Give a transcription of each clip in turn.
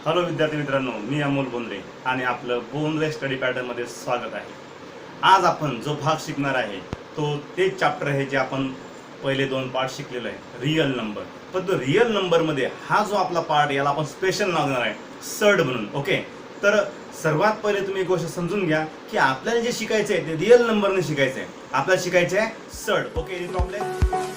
Hello विद्यार्थी मित्रांनो, मी अमोल बोंद्रे आणि आपलं बोंद्रे स्टडी पॅटर्नमध्ये स्वागत आहे। आज आपण जो भाग शिकणार आहे तो तेच चॅप्टर आहे जे आपण पहिले दोन पार्ट शिकलेलो आहे, रिअल नंबर। पण तो रिअल नंबरमध्ये हा जो आपला पार्ट याला आपण स्पेशल नाव देणार आहे, सर्ड म्हणून। ओके, तर सर्वात पहिले तुम्ही एक गोष्ट समजून घ्या की आपल्याला जे शिकायचं आहे ते रिअल नंबरने शिकायचं आहे। आपल्याला शिकायचं आहे surd. Okay, problem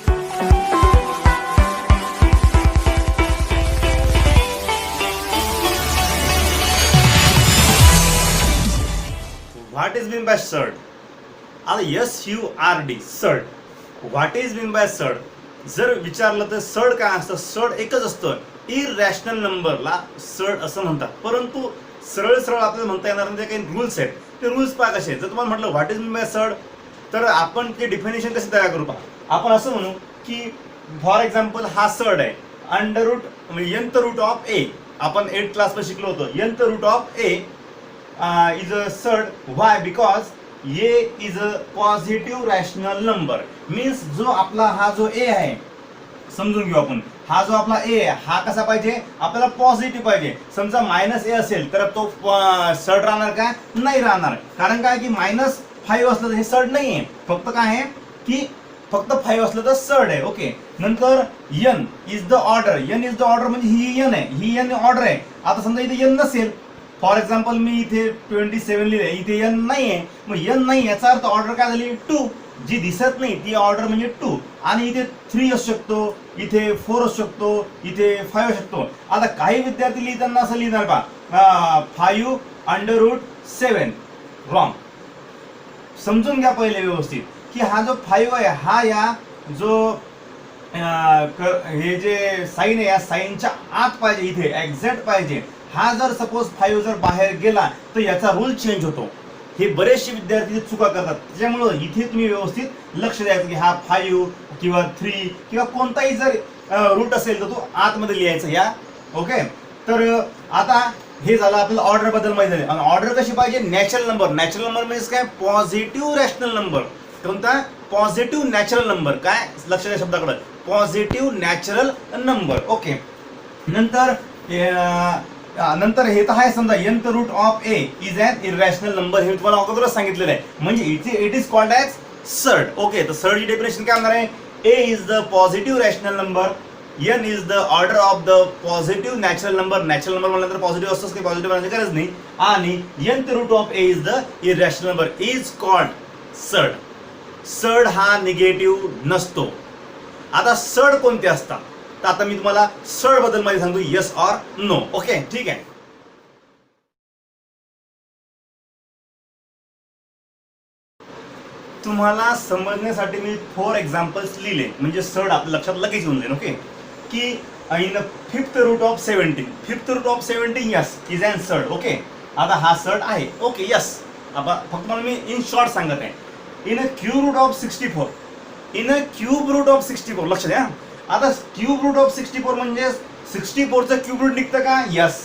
What is mean by surd? SURD, surd. What is mean by surd? जर विचारलं तर सर्ड काय असतं? सर्ड एकच असतं, इरॅशनल नंबरला सर्ड असं म्हणतात। परंतु सरळ सरळ आपल्याला म्हणता येणार नाही, काही रूल्स आहेत। ते रूल्स पहा कसे आहेत। जर तुम्हाला म्हटलं what is mean by surd, तर आपण ते डिफिनेशन कसे तयार करू पहा। आपण असं म्हणू की फॉर एक्झाम्पल हा सर्ड आहे, अंडर रूट म्हणजे nth रूट ऑफ ए। आपण 8th क्लासमध्ये शिकलो होतो, nth root of A is a surd. Why? Because a is a positive rational number. Means जो आपला हा जो a आहे, समजून घेऊ आपण, हा जो आपला a आहे हा कसा पाहिजे? आपल्याला पॉझिटिव्ह पाहिजे। समजा मायनस a असेल तर तो सर्ड राहणार का? नाही राहणार। कारण काय की -5 असलं तर हे सर्ड नाही आहे। फक्त काय आहे की फक्त 5 असलं तर सर्ड आहे। ओके, नंतर n is the order. n is the order म्हणजे ही n आहे, ही n ऑर्डर आहे। आता समजा इथे n नसेल, फॉर एक्झाम्पल मी इथे 27 लिहिले, इथे n नाही आहे, मग n नाही याचा अर्थ ऑर्डर काय झाली? 2। जी दिसत नाही ती ऑर्डर म्हणजे 2। आणि इथे 3 असू शकतो, इथे 4 असू शकतो, इथे 5 असू शकतो। आता काही विद्यार्थी लिहिताना असं लिहिणार का 5 अंडर रूट 7, रॉंग। समजून घ्या पहिले व्यवस्थित की हा जो 5 आहे हा या जो हे जे साइन आहे या साइनच्या आत पाहिजे, इथे एक्झॅक्ट पाहिजे। हा जर सपोज 5 जर बाहेर गेला तर याचा रूल चेंज होतो। हे बरेचसे विद्यार्थी चुका करतात, त्याच्यामुळे इथे तुम्ही व्यवस्थित लक्ष द्यायचं की हा 5 किंवा 3 किंवा कोणताही जर रूट असेल तर तो आतमध्ये लिहायचा या। ओके, तर आता हे झालं आपल्याला ऑर्डर बद्दल माहिती झाले। आणि ऑर्डर कशी पाहिजे? Natural number. नॅचरल नंबर म्हणजे काय? Positive rational number. कोणता? Positive natural number. काय लक्ष द्या शब्दाकडे, पॉझिटिव्ह नॅचरल नंबर। ओके, नंतर हे तर आहे, समजा nth root of A is an irrational number. हे तुम्हाला अगोदरच सांगितलेलं आहे, म्हणजे इथे it is called as surd. Okay, तर सर्डची डेफिनेशन काय होणार आहे? A is the positive rational number, n is the order of the positive natural number. Natural number म्हटल्यानंतर पॉझिटिव्ह असतोच, काही पॉझिटिव्ह बनण्याची गरज नाही। आणि nth root of A is the irrational number is called surd. Surd हा negative नसतो। आता सर्ड कोणते असतात? तर आता मी तुम्हाला सर्ड बद्दल मध्ये सांगतो, येस ऑर नो। ओके, ठीक आहे। तुम्हाला समजण्यासाठी मी 4 एक्झाम्पल्स लिहिले, म्हणजे सर्ड आपल्या लक्षात लगेच येऊन जाईल। ओके, की in 5th root of 17, 5th root of 17 yes is an surd. Okay, आता हा सर्ड आहे। Okay, yes. आता फक्त मला मी इन शॉर्ट सांगत आहे, in a cube root of 64, in a cube root of 64, लक्ष द्या। आता क्यूब रूट ऑफ 64 म्हणजे 64चं क्यूब रूट निघतं का? यस,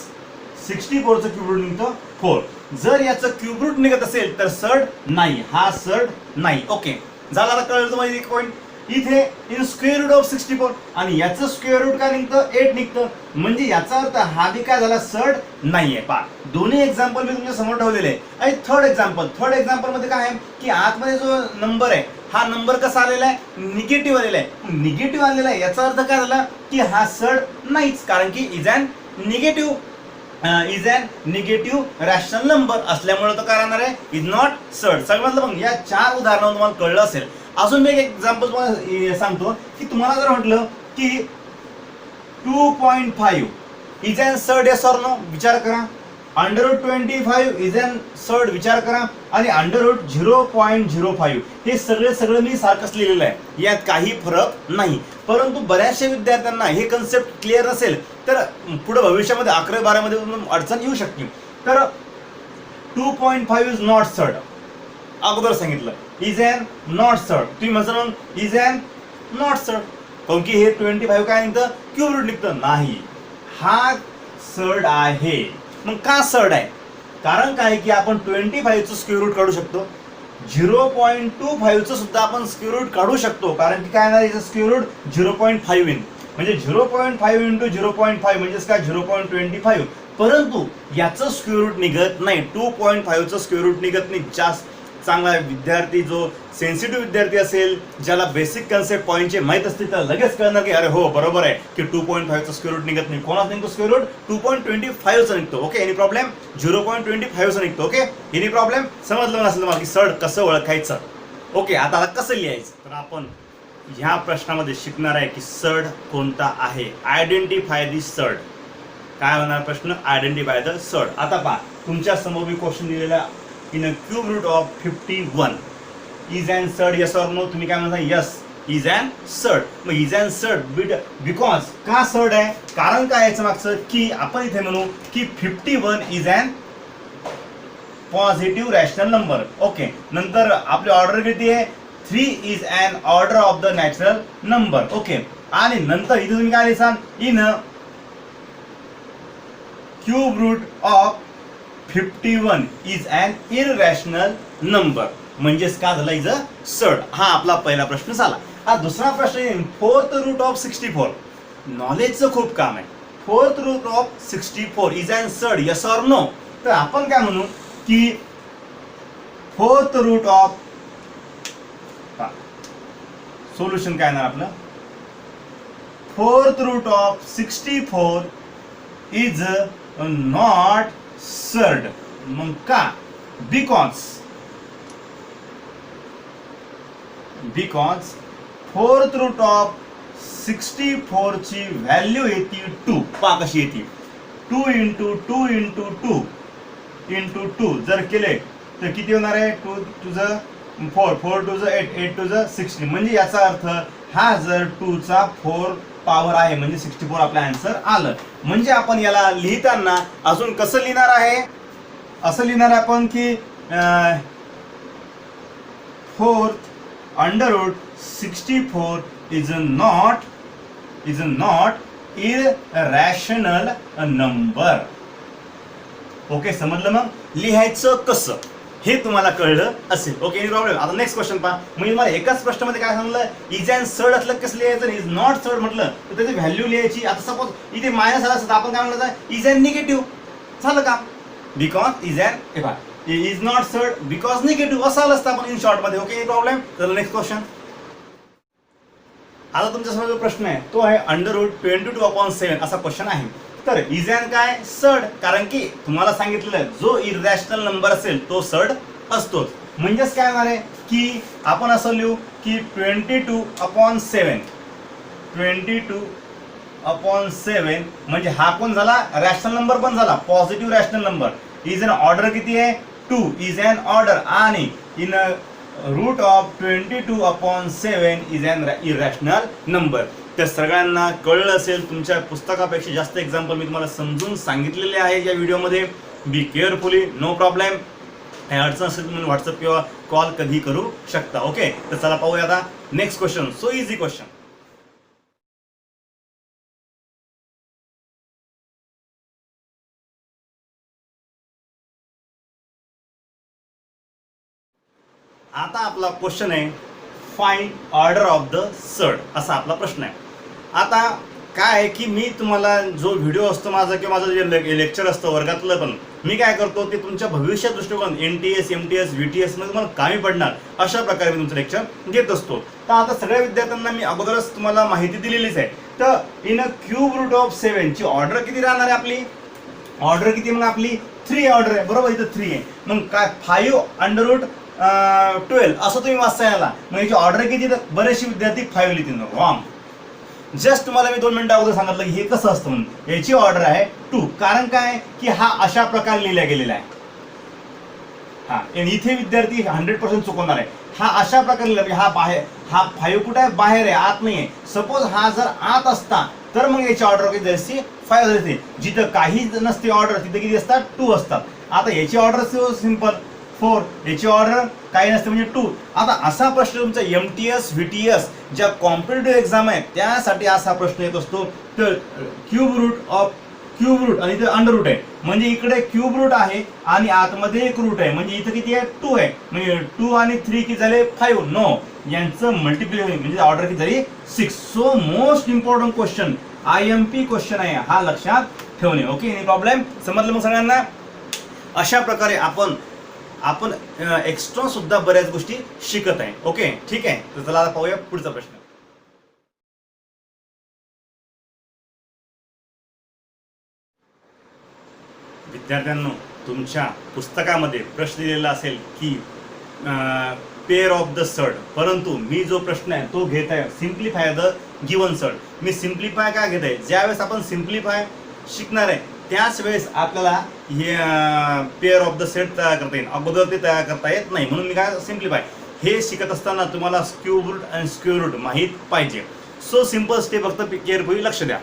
64चं क्यूब रूट निघतं 4। जर याचं क्यूब रूट निघत असेल तर सर्ड नाही, हा सर्ड नाही। ओके, झाला आता कळलं तुम्हाला एक पॉईंट। इथे इन स्क्वेअर रूट ऑफ 64 आणि याचं स्क्वेअर रूट काय निघतं? 8 निघतं, म्हणजे याचा अर्थ हा बी काय झाला? सर्ड नाहीये। पहा, दोन्ही एक्झाम्पल मी तुमच्या समोर ठेवलेले आहे। आणि थर्ड एक्झाम्पल मध्ये काय आहे की आतमध्ये जो नंबर आहे हा नंबर कसा आलेला आहे? निगेटिव्ह आलेला आहे। निगेटिव्ह आलेला आहे याचा अर्थ काय झाला की हा सर्ड नाहीच, कारण की is an negative rational number असल्यामुळे तो काय राहणार आहे? Is not surd. समजलं? मग या 4 उदाहरणांवर तुम्हाला कळलं असेल। अजून मी एक एक्झाम्पल तुम्हाला सांगतो की तुम्हाला जर म्हटलं की 2.5 is an surd, yes or no? विचार करा। Under root 25 is an surd, विचार करा। आणि अंडर रूट 0.05 हे सगळं मी सारखंच लिहिलेलं आहे, यात काही फरक नाही। परंतु बऱ्याचशा विद्यार्थ्यांना हे कन्सेप्ट क्लिअर नसेल तर पुढे भविष्यामध्ये 11-12 मध्ये अडचण येऊ शकते। तर 2.5 इज नॉट सर्ड, अगोदर सांगितलं, इज अन नॉट सर्ड। तुम्ही म्हणता इज अन नॉट सर्ड, कारण की हे 25 काय निघतं? क्यूब रूट निघतं, नाही, हा सर्ड आहे। मग का सर्ड आहे? कारण काय की आपण 25चं स्क्वेअर रूट काढू शकतो, 0.25चं सुद्धा आपण स्क्वेअर रूट काढू शकतो, कारण की काय आहे, स्क्वेअर रूट 0.5 येईल। म्हणजे 0.5 इंटू 0.5 म्हणजेच काय 0.25, परंतु याचं स्क्वेअर रूट निघत नाही, 2.5चं स्क्वेअर रूट निघत नाही. जास्त चांगला विद्यार्थी, जो सेन्सिटिव्ह विद्यार्थी असेल, ज्याला बेसिक कन्सेप्ट पॉईंटचे माहीत असतील, त्याला लगेच कळणार की अरे हो बरोबर आहे की 2.5चं स्क्वेअर रूट निघत नाही. कोणाचा निघतो स्क्वेअर रूट? 2.25चा निघतो. Okay, any problem? 0.25चा निघतो. Okay, any problem? समजलं नसेल तुम्हाला की सड कसं ओळखायचं. ओके, आता कसं लिहायचं, तर आपण ह्या प्रश्नामध्ये शिकणार आहे की सड कोणता आहे. आयडेंटिफाय दी सड. काय होणार प्रश्न? आयडेंटिफाय द सड. आता पहा, तुमच्या समोर मी क्वेश्चन दिलेला, in a cube root of 51 is and surd, yes or no. तुम्ही काय म्हणता? यस, इज अँड सड. मग इज अँड सड बिकॉज का सड आहे? कारण काय याचं मागचं, की आपण इथे म्हणू की 51 is and positive rational number. Okay, नंतर आपली ऑर्डर किती आहे? 3 is and order of the natural number. Okay, आणि नंतर इथे तुम्ही काय लिहिसाल? In a cube root of 51 is and irrational number. म्हणजेच काय झालं? इज अ सड. हा आपला पहिला प्रश्न झाला. हा दुसरा प्रश्न आहे, फोर्थ रूट ऑफ 64. नॉलेजचं खूप काम आहे. Fourth root of 64 is and surd, yes or no. तर आपण काय म्हणू की फोर्थ रूट ऑफ, सोल्युशन काय येणार आपलं? Fourth root of 64 is not surd. मग का? बिकॉज फोर्थ रूट ऑफ 64 ची व्हॅल्यू येते 2. पहा कशी येते? 2 इंटू 2 इंटू 2 इंटू 2 जर केले तर किती होणार आहे? 2 टू ज 4, 4 टू ज 8, 8 टू ज 16. म्हणजे याचा अर्थ हा जर 2 चा 4 पॉवर आहे म्हणजे 64 आपला आन्सर आलं. म्हणजे आपण याला लिहिताना अजून कसं लिहिणार आहे? असं लिहिणार आपण की fourth under root 64 is not irrational number. Okay, समजलं? मग लिहायचं कसं हे तुम्हाला कळलं असेल. Okay, any problem? आता नेक्स्ट क्वेश्चन पहा. म्हणजे मला एकाच प्रश्नामध्ये काय सांगितलं? इज अँड सड असलं कसं लिहायचं? इज नॉट सड म्हटलं तर त्याची व्हॅल्यू लिहायची. आता सपोज इथे मायनस आला असतं, आपण काय म्हणलं? Is and negative. झालं का? Because is and is not surd because negative असं आलं असतं आपण इन शॉर्ट मध्ये. Okay, any problem? तर नेक्स्ट क्वेश्चन. आता तुमच्यासमोर जो प्रश्न आहे तो आहे अंडर रूट 22/7 असा क्वेश्चन आहे. तर इज अँड काय? सड. कारण की तुम्हाला सांगितलेलं जो इररॅशनल नंबर असेल तो सड असतोच. म्हणजेच काय होणार आहे की आपण असं लिहू की 22/7 म्हणजे हा कोण झाला? रॅशनल नंबर पण झाला, positive rational number. Is an order किती आहे? 2 इज अन ऑर्डर, आणि in root of 22/7 is an irrational number. तर सगळ्यांना कळलं असेल. तुमच्या पुस्तकापेक्षा जास्त एक्झाम्पल मी तुम्हाला समजून सांगितलेले आहे या व्हिडिओमध्ये. Be carefully, no problem. काही अडचण असेल तुम्ही व्हॉट्सअप किंवा कॉल कधी करू शकता. ओके, तर चला पाहूया आता next question. So easy question. आता आपला क्वेश्चन आहे फाइंड ऑर्डर ऑफ द सड, असा आपला प्रश्न आहे. आता काय आहे की मी तुम्हाला जो व्हिडिओ असतो माझा किंवा माझं जे लेक्चर असतं वर्गातलं, पण मी काय करतो ते तुमच्या भविष्य दृष्टिकोन NTS, MTS, VTS मध्ये तुम्हाला कामी पडणार अशा प्रकारे मी तुमचं लेक्चर घेत असतो. तर आता सगळ्या विद्यार्थ्यांना मी अगोदरच तुम्हाला माहिती दिलेलीच आहे. तर in a cube root of 7 ची ऑर्डर किती राहणार आहे आपली? ऑर्डर किती? मग आपली 3 ऑर्डर आहे, बरोबर? इथं 3 आहे. मग काय 5 अंडर रूट 12 असं तुम्ही वाचता याला. मग याची ऑर्डर किती? तर बरेचसे विद्यार्थी 5 लिहितील. रॉंग. जस्ट तुम्हाला मी 2 मिनिटं अगोदर सांगितलं की हे कसं असतं म्हणून. याची ऑर्डर आहे 2. कारण काय की हा अशा प्रकारे लिहिला गेलेला आहे. हा, आणि इथे विद्यार्थी 100% चुकवणार आहे. हा अशा प्रकारे लिहिला, हा बाहेर, हा 5 कुठे आहे? बाहेर आहे, आत नाही आहे. सपोज हा जर आत असता तर मग याची ऑर्डर किती असते? 5 असते. जिथं काही नसते ऑर्डर तिथे किती असतात? 2 असतात. आता याची ऑर्डर सिंपल 4, याची ऑर्डर काही नसते म्हणजे 2. आता असा प्रश्न तुमचा MTS, VTS ज्या कॉम्पिटेटिव्ह एक्झाम आहे त्यासाठी असा प्रश्न येत असतो. तर क्यूब क्यूब रूट आणि इथे अंडर रूट आहे, म्हणजे इकडे क्यूब रूट आहे आणि आतमध्ये एक रूट आहे, म्हणजे इथं किती आहे 2 आहे, म्हणजे 2 आणि 3 किती झाले 5. नो, यांचं मल्टिप्लिकेशन म्हणजे ऑर्डर किती झाली 6. So most important question IMP question आहे, हा लक्षात ठेवणे. Okay, any problem? समजलं मग सगळ्यांना? अशा प्रकारे आपण एक्स्ट्रा सुद्धा बऱ्याच गोष्टी शिकत आहे. ओके, ठीक आहे. तर चला आता पाहूया पुढचा प्रश्न. विद्यार्थ्यांनो, तुमच्या पुस्तकामध्ये प्रश्न दिलेला असेल की पेअर ऑफ द सर्ड, परंतु मी जो प्रश्न आहे तो घेत आहे simplify the given surd. Me simplify काय घेत आहे, ज्यावेळेस आपण सिम्प्लिफाय शिकणार आहे त्याच वेळेस आपल्याला हे पेअर ऑफ द सेट तयार करता येईल, अगोदर ते तयार करता येत नाही. म्हणून मी काय सिम्प्लिफाय हे शिकत असताना तुम्हाला क्यूब रूट आणि स्क्वेअर रूट माहीत पाहिजे. सो सिम्पल स्टेप फक्त केअरफुली लक्ष द्या.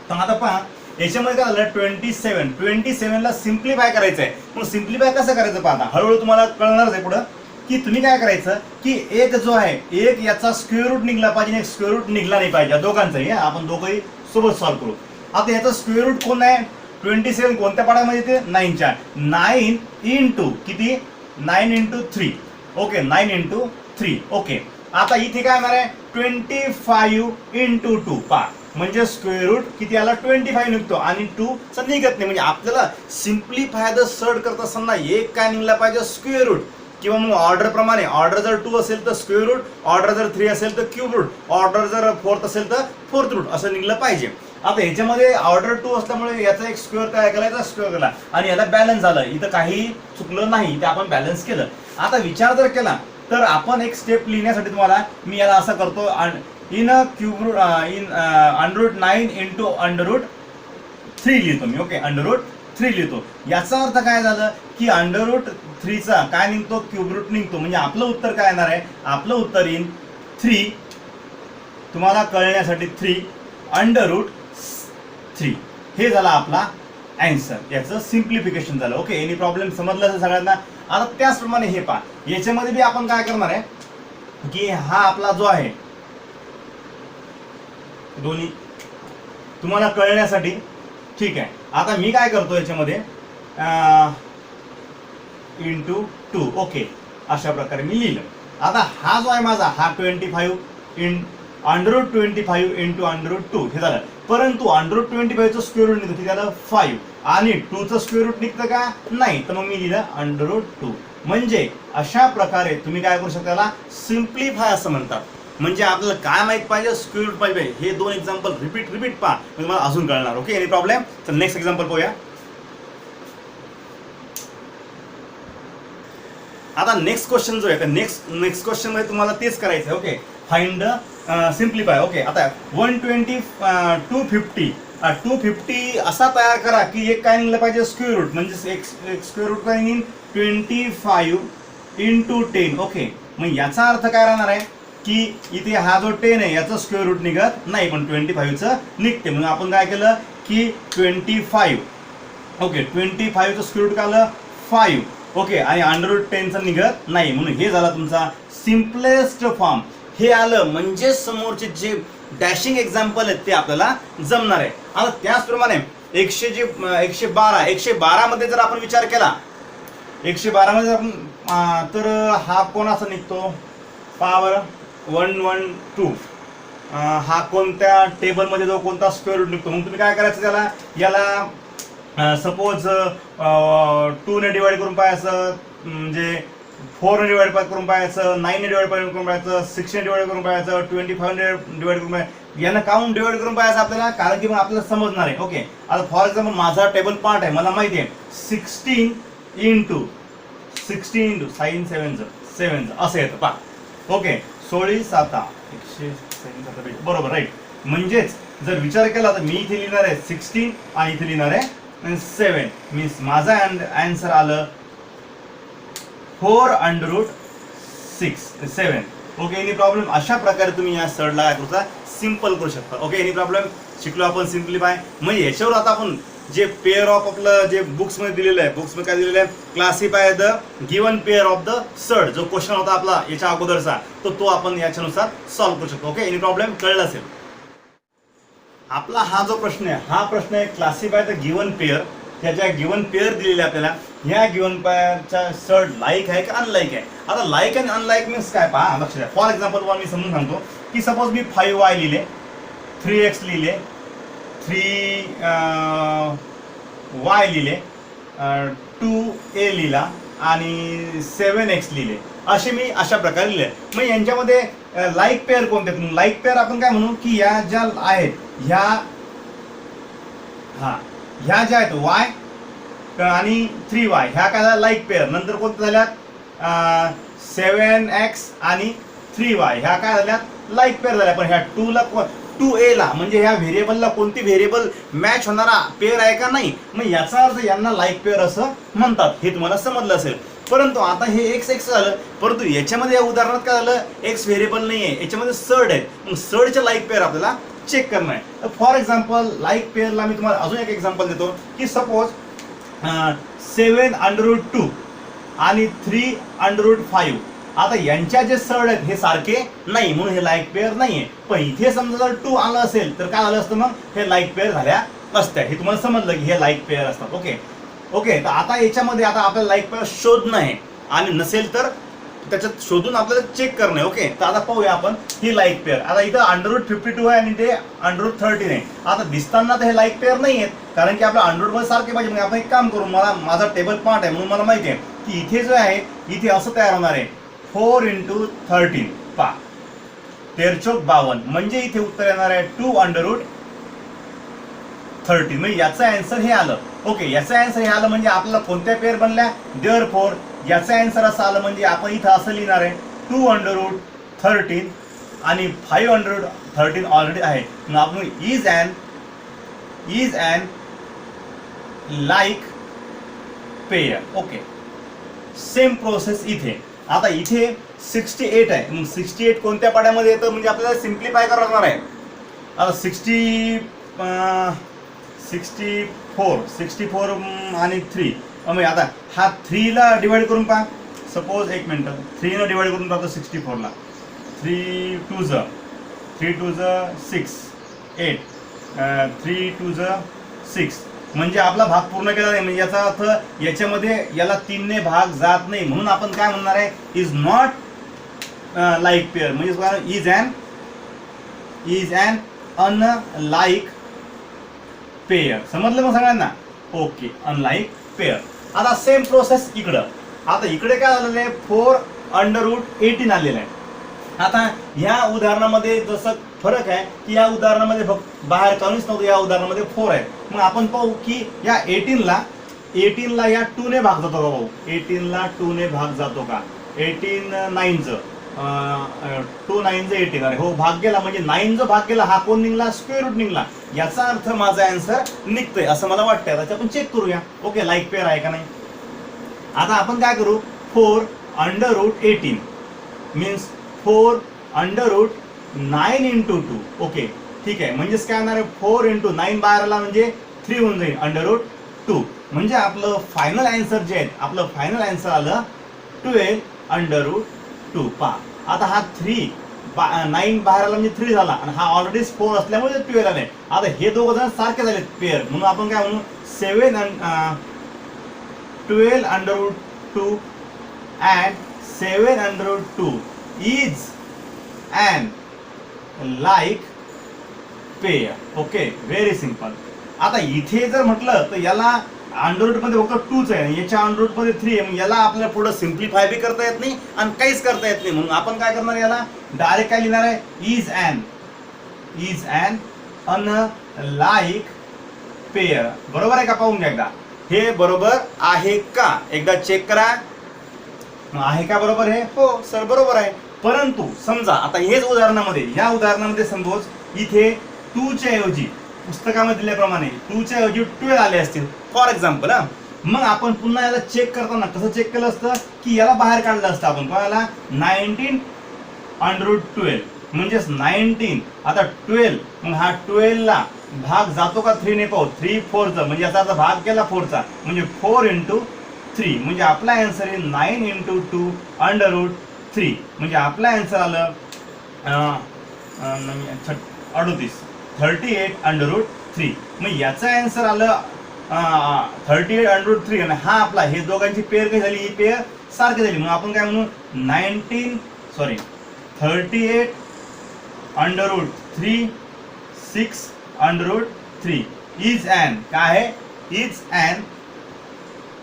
तर आता पहा, याच्यामध्ये काय झालं 27ला सिम्प्लिफाय करायचं आहे. मग सिम्प्लिफाय कसं करायचं पाहता, हळूहळू तुम्हाला कळणारच आहे पुढं की तुम्ही काय करायचं की एक जो आहे एक याचा स्क्वेअर रूट निघला पाहिजे, एक स्क्वेअर रूट निघला नाही पाहिजे, दोघांचाही. आपण दोघंही सोबत सॉल्व्ह करू. आता याचा स्क्वेअर रूट कोण आहे 27 कोणत्या पाड्यामध्ये येते 9च्या. 9 इंटू किती 9 इंटू 3. Okay, 9 into 3. ओके, आता इथे काय येणार आहे 25 इंटू 2. पहा, म्हणजे स्क्वेअर रूट किती आला 25 निघतो आणि 2 चा निघत नाही. म्हणजे आपल्याला सिम्प्लिफाय द सर्ड करत असताना एक काय निघला पाहिजे स्क्वेअर रूट, किंवा मग ऑर्डर प्रमाणे ऑर्डर जर 2 असेल तर स्क्वेअर रूट, ऑर्डर जर 3 असेल तर क्यूब रूट, ऑर्डर जर 4 असेल तर 4th रूट असं निघलं पाहिजे. आता ह्याच्यामध्ये ऑर्डर 2 असल्यामुळे याचा एक स्क्वेअर तयार केला, याचा स्क्वेअर केला आणि याला बॅलन्स झालं. इथं काही चुकलं नाही, ते आपण बॅलन्स केलं. आता विचार जर केला तर आपण एक स्टेप लिहिण्यासाठी तुम्हाला मी याला असं करतो, in cube root in under root 9 into under root 3 लिहितो मी. ओके, अंडर रूट 3 लिहितो. याचा अर्थ काय झालं की अंडर रूट 3चा काय निघतो क्यूब रूट निघतो. म्हणजे आपलं उत्तर काय येणार आहे, आपलं उत्तर इन 3, तुम्हाला कळण्यासाठी 3 अंडर रूट 3 हे झाला आपला अँसर. याचं सिम्प्लिफिकेशन झालं. Okay, any problem? समजलं असेल सगळ्यांना. आता त्याचप्रमाणे हे पहा, याच्यामध्ये बी आपण काय करणार आहे की हा आपला जो आहे दोन्ही तुम्हाला कळण्यासाठी, ठीक आहे. आता मी काय करतो याच्यामध्ये इंटू 2. ओके, अशा प्रकारे मी लिहिलं. आता हा जो आहे माझा हा 25 in under root 25 into under root 2 हे झालं. परंतु अंडर रूट 25चं स्क्वेअर रूट निघतं, त्याला 5 आणि 2चं स्क्वेअर रूट निघतं का नाही, तर मग मी लिहिलं अंडर रूट 2. म्हणजे अशा प्रकारे तुम्ही काय करू शकता, त्याला सिम्प्लिफाय असं म्हणतात. म्हणजे आपल्याला काय माहित पाहिजे स्क्वेअर रूट पाहिजे. हे 2 एक्झाम्पल रिपीट पहा, म्हणजे मला अजून कळणार. Okay, any problem? तर नेक्स्ट एक्झाम्पल पाहूया. आता नेक्स्ट क्वेश्चन जो आहे तर नेक्स्ट क्वेश्चन मध्ये तुम्हाला तेच करायचं आहे. Okay, find simplify. ओके, आता 250 असा तयार करा की एक काय निघलं पाहिजे स्क्वेअर रूट, म्हणजे एक स्क्वेअर रूट काय निघेल 25 इंटू 10. ओके, मग याचा अर्थ काय राहणार आहे की इथे हा जो 10 आहे याचं स्क्वेअर रूट निघत नाही, पण 25चं निघते. म्हणून आपण काय केलं की 25. ओके, 25चं स्क्वेअर रूट काय आलं 5. ओके, आणि अंडर रूट 10चं निघत नाही, म्हणून हे झाला तुमचा सिम्पलेस्ट फॉर्म. हे आलं म्हणजे समोरचे जे डॅशिंग एक्झाम्पल आहेत ते आपल्याला जमणार आहे. आता त्याचप्रमाणे 112 मध्ये जर आपण विचार केला, 112 मध्ये आपण तर हा कोणाचा निघतो पॉवर 112. हा कोणत्या टेबलमध्ये जो कोणता स्क्वेअर रूट निघतो. मग तुम्ही काय करायचं त्याला, याला सपोज 2 ने डिवाइड करून पाहायचं, म्हणजे 4 ने डिवाइड करून पाहायचं, 9 ने डिवाइड करून पाहायचं, 6 ने डिवाइड करून पाहायचं, 25 ने डिवाइड करून पाहायचं, यानं काउंट डिवाइड करून पाहायचं आपल्याला, कारण की मग आपल्याला समजणार आहे. ओके, आता फॉर एक्झाम्पल माझा टेबल पार्ट आहे, मला माहिती आहे 16 इंटू साइन 7 असं येतं पहा. ओके, 16 7 167 बरोबर, राईट. म्हणजेच जर विचार केला तर मी इथे लिहिणार आहे 16 आणि इथे लिहिणार आहे 7. मीन्स माझा आन्सर आलं 4 under root 7. Okay, any problem? अशा प्रकारे तुम्ही या सर्डला काय करू सिम्पल करू शकता. Okay, any problem? शिकलो आपण सिम्प्लिफाय. म्हणजे याच्यावर आता आपण जे पेअर ऑफ आपलं जे बुक्समध्ये दिलेलं आहे, बुक्समध्ये काय दिलेलं आहे, classify the given pair of the surd, जो क्वेश्चन होता आपला याच्या अगोदरचा, तो आपण याच्यानुसार सॉल्व्ह करू शकतो. Okay, any problem? कळलं असेल. आपला हा जो प्रश्न आहे, हा प्रश्न आहे क्लासिफाय द गिवन पेअर. त्याच्या गिवन पेअर दिलेल्या आपल्याला, ह्या गिवन पेअरच्या सर्ड लाईक आहे का अनलाईक आहे. आता लाईक आणि अनलाईक मीन्स काय पहा, लक्ष द्या. फॉर एक्झाम्पल तुम्हाला मी समजून सांगतो की सपोज मी 5y लिहिले, 3x लिहिले, 3y लिहिले, 2a लिहिला आणि 7x लिहिले, असे मी अशा प्रकारे लिहिले. मग यांच्यामध्ये लाईक पेअर कोणते. लाईक पेअर आपण काय म्हणू की या ज्या आहेत ह्या ह्या ज्या आहेत y आणि 3y ह्या काय झाल्या लाईक पेअर. नंतर कोणत्या झाल्यात 7x आणि 3y ह्या काय झाल्यात लाईक पेअर झाल्या. पण ह्या 2a ला म्हणजे ह्या व्हेरिएबलला कोणती व्हेरिएबल मॅच होणारा पेअर आहे का नाही. मग याचा अर्थ यांना लाईक पेअर असं म्हणतात. हे तुम्हाला समजलं असेल. परंतु आता हे x झालं, परंतु याच्यामध्ये या उदाहरणात काय झालं, x व्हेरिएबल नाही आहे, याच्यामध्ये सर्ड आहे. मग सर्डच्या लाईक पेअर आपल्याला चेक करणं आहे. फॉर एक्झाम्पल लाईक पेअरला मी तुम्हाला अजून एक एक्झाम्पल देतो की सपोज 7√2 आणि 3√5. आता यांच्या जे सर्ड आहेत हे सारखे नाही म्हणून हे लाईक पेअर नाही आहे. पण इथे समजा जर 2 आलं असेल तर काय झालं असतं, मग हे लाईक पेअर झाल्या असत्या. हे तुम्हाला समजलं की हे लाईक पेअर असतात. ओके तर आता याच्यामध्ये आता आपल्याला लाईक पेअर शोधणं आहे आणि नसेल तर त्याच्यात शोधून आपल्याला चेक करणं आहे. ओके तर आता पाहूया आपण ही लाईक पेअर. आता इथं √52 आहे आणि ते √13 आहे. आता दिसताना तर हे लाईक पेअर नाही आहेत, कारण की आपल्या 100 मध्ये सारखे पाहिजे. म्हणजे आपण एक काम करू, माझा टेबल पार्ट आहे म्हणून मला माहिती आहे की इथे जो आहे इथे असं तयार होणार आहे 4 × 13 पा 1352 म्हणजे इथे उत्तर येणार आहे 2√13. म्हणजे याचा आन्सर हे आलं. ओके याचा आन्सर हे आलं म्हणजे आपल्याला कोणत्या पेअर बनल्या, देअरफॉर याचा आन्सर असं आलं म्हणजे आपण इथं असं लिहिणार आहे 2√13 आणि 5√13 ऑलरेडी आहे. मग आपण is and like pair. Okay same process इथे. आता इथे 68 आहे. मग 68 कोणत्या पाड्यामध्ये येतं म्हणजे आपल्याला सिम्प्लिफाय करावं लागणार आहे. आता 64 आणि 3. मग आता हा 3ला डिवाइड करून पहा. सपोज 1 मिनिट 3 डिवाइड करून पाहतो 64ला. 3 2 6 8 3 2 6 म्हणजे आपला भाग पूर्ण केला नाही. म्हणजे याचा अर्थ याच्यामध्ये याला 3 ने भाग जात नाही म्हणून आपण काय म्हणणार आहे, इज नॉट लाईक पेअर. म्हणजे इज अन अनलाईक पेअर. समजलं मग सगळ्यांना. Okay unlike pair. आता सेम प्रोसेस इकडं. आता इकडे काय झालेलं आहे 4√18 आलेलं आहे. आता ह्या उदाहरणामध्ये जसं फरक आहे की या उदाहरणामध्ये फक्त बाहेर काढूनच नव्हतं, या उदाहरणामध्ये 4 आहे. मग आपण पाहू की या 18ला या 2 ने भाग जातो का भाऊ. 18ला 2 ने भाग जातो का. 18 9चं 2 9 18. अरे हो भाग गेला म्हणजे 9 जो भाग गेला हा कोण निघला, स्क्वेअर रूट निघला. याचा अर्थ माझा आन्सर निघतोय असं मला वाटतंय. आता आपण चेक करूया. ओके लाईक पेअर आहे का नाही. आता आपण काय करू 4√18 मीन्स 4√9 × 2. ओके ठीक आहे. म्हणजेच काय होणार आहे 4 × 9 बाहेर आला म्हणजे 3 होऊन जाईल √2. म्हणजे आपलं फायनल आन्सर जे आहे आपलं फायनल आन्सर आलं 12√2. पहा आता हा 9 बाहेर आला म्हणजे 3 झाला आणि हा ऑलरेडी 4 असल्यामुळे 12 आले. आता हे दोघं जण सारखे झाले पेअर म्हणून आपण काय म्हणू 12√2 and 7√2 is an like pair. Okay very simple. आता इथे जर म्हटलं तर याला अंडर रूट मध्ये फक्त 2च आहे, याच्या अंडर रूट मध्ये 3 आहे. मग याला आपल्याला पुढे सिम्प्लिफाय बी करता येत नाही आणि काहीच करता येत नाही. म्हणून आपण काय करणार याला डायरेक्ट काय लिहिणार आहे इज अन अनलाईक पेअर. बरोबर आहे का पाहून घ्या एकदा. हे बरोबर आहे का एकदा चेक करा. आहे का बरोबर आहे. हो सर बरोबर आहे. परंतु समजा आता हेच उदाहरणामध्ये या उदाहरणामध्ये समज इथे 2च्या ऐवजी पुस्तकामध्ये दिल्याप्रमाणे 2च्या ऐवजी 12 आले असतील फॉर एक्झाम्पल. मग आपण पुन्हा याला चेक करताना कसं चेक केलं असतं की याला बाहेर काढलं असतं आपण. कोणाला 19√12 म्हणजेच 19. आता 12 मग हा 12 ला भाग जातो का 3 ने पाहू. 3 4चा म्हणजे याचा अर्थ भाग केला 4चा म्हणजे 4 × 3 म्हणजे आपला आन्सर आहे 9 × 2√3. म्हणजे आपला आन्सर आलं 38. 38√3. मग याचा आन्सर आलं 38√3 आणि हा आपला हे दोघांची पेअर काय झाली, ही पेअर सारखी झाली. मग आपण काय म्हणू 38√3 6√3 इज अन काय आहे,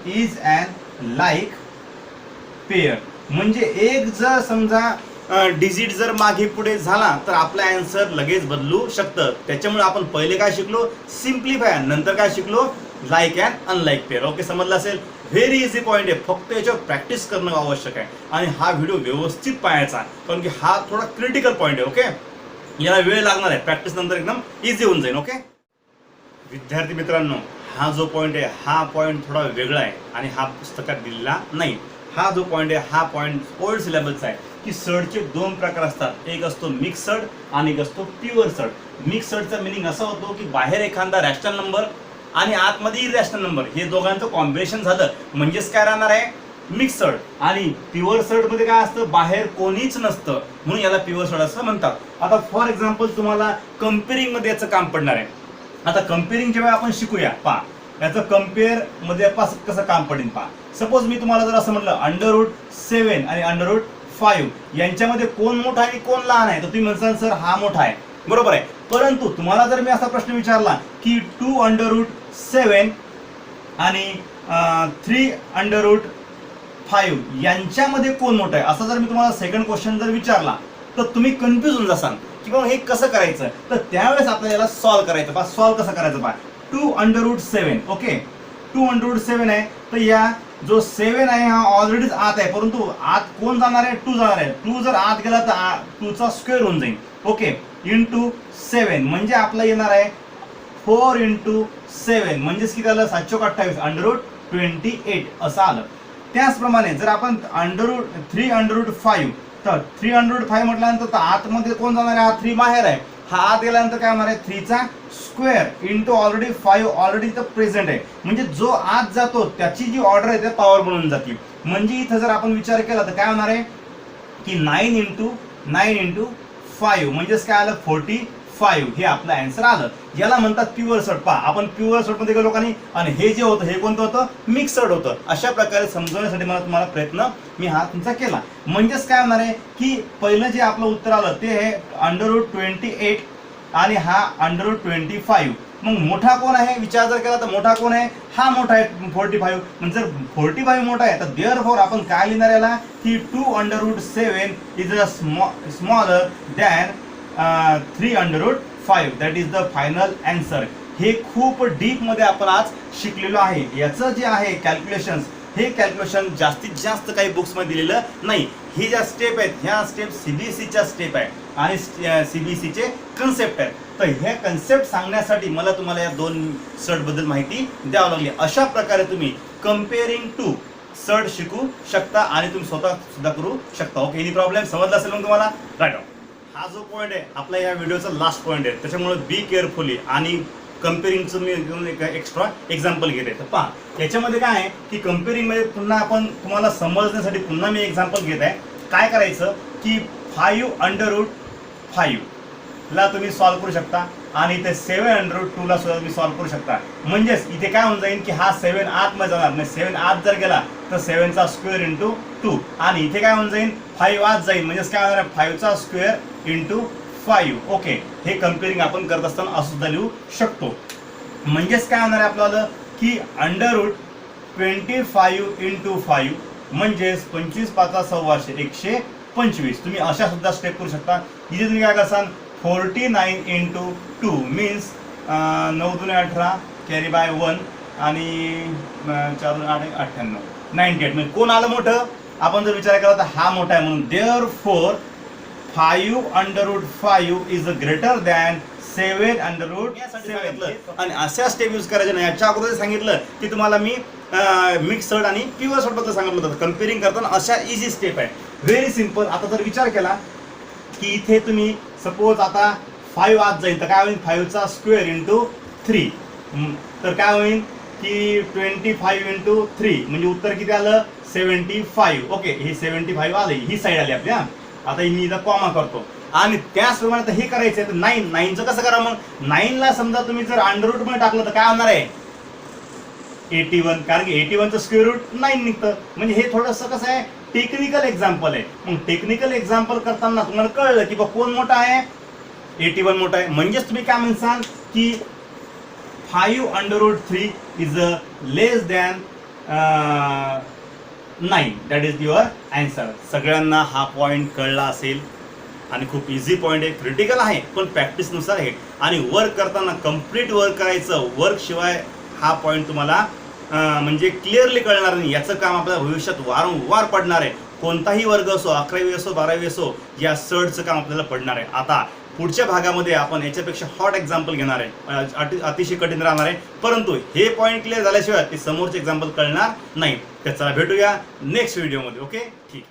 इज अन लाईक पेअर. म्हणजे एक जर समजा डिजिट जर मागे पुढे झाला तर आपला आन्सर लगेच बदलू शकतं. त्याच्यामुळे आपण पहिले काय शिकलो, सिम्प्लिफाय, नंतर काय शिकलो, like and unlike pair. Okay, समजलं असेल. व्हेरी इझी पॉईंट आहे, फक्त याच्यावर प्रॅक्टिस करणं आवश्यक आहे आणि हा व्हिडिओ व्यवस्थित पाहायचा, कारण की हा थोडा क्रिटिकल पॉईंट आहे. ओके, याला वेळ लागणार आहे, प्रॅक्टिस नंतर एकदम इझी होऊन जाईल. ओके विद्यार्थी मित्रांनो, हा जो पॉईंट आहे हा पॉईंट थोडा वेगळा आहे आणि हा पुस्तकात दिलेला नाही. हा जो पॉईंट आहे हा पॉईंट ओल्ड सिलेबसचा आहे की सडचे दोन प्रकार असतात, एक असतो मिक्स सड आणि एक असतो प्युअर सड. मिक्स सडचा मिनिंग असा होतो की बाहेर एखादा रॅशनल नंबर आणि आतमध्ये इरॅशनल नंबर, हे दोघांचं कॉम्बिनेशन झालं म्हणजेच काय राहणार आहे, मिक्स सड. आणि प्युअर सड मध्ये काय असतं, बाहेर कोणीच नसतं, म्हणून याला प्युअर सड असं म्हणतात. आता फॉर एक्झाम्पल तुम्हाला कम्पेअरिंग मध्ये याचं काम पडणार आहे. आता कम्पेअरिंग जेव्हा आपण शिकूया, पहा याचं कम्पेअर मध्ये कसं काम पडेल. पहा सपोज मी तुम्हाला जर असं म्हटलं √7 आणि √5 यांच्यामध्ये कोण मोठा आहे आणि कोण लहान आहे, तर तुम्ही म्हणसाल सर हा मोठा आहे, बरोबर आहे. परंतु तुम्हाला जर मी असा प्रश्न विचारला की 2√7 आणि 3√5 यांच्यामध्ये कोण मोठा आहे, असा जर मी तुम्हाला सेकंड क्वेश्चन जर विचारला तर तुम्ही कन्फ्युज होऊन जासाल की बाबा हे कसं करायचं. तर त्यावेळेस आपल्याला याला सॉल्व्ह करायचं. पहा सॉल्व्ह कसं करायचं, पहा 2√7. ओके, 2√7 आहे, तर या जो 7 आहे हा ऑलरेडीच आत आहे, परंतु आत कोण जाणार आहे, 2 जाणार आहे. 2 जर आत गेला तर 2 चा स्क्वेअर होऊन जाईल. ओके, इंटू 7 म्हणजे आपला येणार आहे 4 × 7 म्हणजेच किती आलं, 728 √28 असं आलं. त्याचप्रमाणे जर आपण 3√5 तर 3√5 म्हटल्यानंतर आतमध्ये कोण जाणार आहे, हा 3 बाहेर आहे, हा आत गेल्यानंतर काय होणार आहे 3 चा स्क्वेअर इंटू ऑलरेडी 5 ऑलरेडी इथं प्रेझेंट आहे. म्हणजे जो आत जातो त्याची जी ऑर्डर आहे ते पॉवर बनून जाते. म्हणजे इथं जर आपण विचार केला तर काय होणार आहे की 9 × 5 म्हणजेच काय आलं 45. हे आपलं आन्सर आलं. याला म्हणतात प्युअर सड. पहा आपण प्युअर सड मध्ये गेलो का नाही, आणि हे जे होतं हे कोणतं होतं, मिक्स सड होतं. अशा प्रकारे समजवण्यासाठी मला तुम्हाला प्रयत्न मी हा तुमचा केला. म्हणजेच काय होणार आहे की पहिलं जे आपलं उत्तर आलं ते आहे √28 आणि हा √25. मग मोठा कोण आहे विचार जर केला तर मोठा कोण आहे, हा मोठा आहे 45. म्हणजे जर 45 मोठा आहे तर देअरफॉर आपण काय लिहिणार याला की 2√7 is a smaller than 3√5. That is the final answer. हे खूप डीप मध्ये आपण आज शिकलेलो आहे. याचं जे आहे कॅल्क्युलेशन्स, हे कॅल्क्युलेशन जास्तीत जास्त काही बुक्स मध्ये दिलेलं नाही. ही ज्या स्टेप आहेत ह्या स्टेप सीबीएसईच्या स्टेप आहे आणि सीबीएसईचे कन्सेप्ट आहेत. तर हे कन्सेप्ट सांगण्यासाठी मला तुम्हाला या दोन सड बद्दल माहिती द्यावी लागली. अशा प्रकारे तुम्ही कम्पेअरिंग टू सड शिकू शकता आणि तुम्ही स्वतः सुद्धा करू शकता. ओके, एनी प्रॉब्लेम, समजला असेल मग तुम्हाला, राईट. हा जो पॉईंट आहे आपला या व्हिडिओचा लास्ट पॉईंट आहे, त्याच्यामुळे बी केअरफुली. आणि कम्पेअरिंगचं मी एक एक्स्ट्रा एक्झाम्पल घेते. तर पहा याच्यामध्ये काय आहे की कम्पेअरिंगमध्ये पुन्हा आपण तुम्हाला समजण्यासाठी पुन्हा मी एक्झाम्पल घेत आहे. काय करायचं की 5√5 ला तुम्ही सॉल्व्ह करू शकता आणि इथे 7√2 ला सुद्धा तुम्ही सॉल्व्ह करू शकता. म्हणजेच इथे काय होऊन जाईल की हा 7 आतमध्ये जाणार नाही, 7 आत जर गेला तर 7 चा स्क्वेअर इंटू 2 आणि इथे काय होऊन जाईल 5 आत जाईल, म्हणजेच काय होणार 5 चा स्क्वेअर इंटू 5. ओके, हे कम्पेअरिंग आपण करत असताना असं सुद्धा लिहू शकतो. म्हणजेच काय होणार आहे आपल्याला की √25 × 5 म्हणजेच 25 × 5 = 125. तुम्ही अशा सुद्धा स्टेप करू शकता. इथे तुम्ही काय करसाल 49 × 2 मीन्स 9 × 18 कॅरी बाय 1 आणि 4 × 8 = 98. 98 म्हणजे कोण आलं मोठं, आपण जर विचार केला तर हा मोठा आहे. म्हणून देअरफॉर 5√5 इज ग्रेटर दॅन 7√7. आणि अशा स्टेप यूज करायचे नाही. याच्या अगोदर सांगितलं की तुम्हाला मी मिक्स सड आणि प्युअर सड बद्दल सांगितलं होतं. कम्पेअरिंग करताना अशा इझी स्टेप आहे, व्हेरी सिम्पल. आता जर विचार केला की इथे तुम्ही सपोज आता 5 आत जाईल तर काय होईल 5 चा स्क्वेअर इंटू 3. तर काय होईल की 25 × 3 म्हणजे उत्तर किती आलं 75. ओके, हे 75 आले, ही साईड आली आपल्या. आता मी इथं कॉमा करतो. आणि त्याचप्रमाणे आता हे करायचं आहे तर 9चं कसं करा मग 9ला समजा तुम्ही जर अंडर रूट मध्ये टाकलं तर काय होणार आहे 81, कारण की 81चं स्क्वेअर रूट 9 निघतं. म्हणजे हे थोडंसं कसं आहे टेक्निकल एक्झाम्पल आहे. मग टेक्निकल एक्झाम्पल करताना तुम्हाला कळलं की बा कोण मोठा आहे 81 मोठा आहे. म्हणजेच तुम्ही काय म्हणसाल की 5√3 is less than 9. That is your answer. सगळ्यांना हा पॉईंट कळला असेल आणि खूप इझी पॉईंट आहे, क्रिटिकल आहे पण प्रॅक्टिसनुसार आहे. आणि वर्क करताना कम्प्लीट वर्क करायचं, वर्क शिवाय हा पॉईंट तुम्हाला म्हणजे क्लिअरली कळणार नाही. याचं काम आपल्याला भविष्यात वारंवार पडणार आहे. कोणताही वर्ग असो, 11वी असो 12वी असो, या सर्टचं काम आपल्याला पडणार आहे. आता पुढच्या भागामध्ये आपण याच्यापेक्षा हॉट एक्झाम्पल घेणार आहे, अतिशय कठीण राहणार आहे. परंतु हे पॉईंट क्लिअर झाल्याशिवाय ते समोरचे एक्झाम्पल कळणार नाही. तर चला भेटूया नेक्स्ट व्हिडिओमध्ये. ओके, ठीक.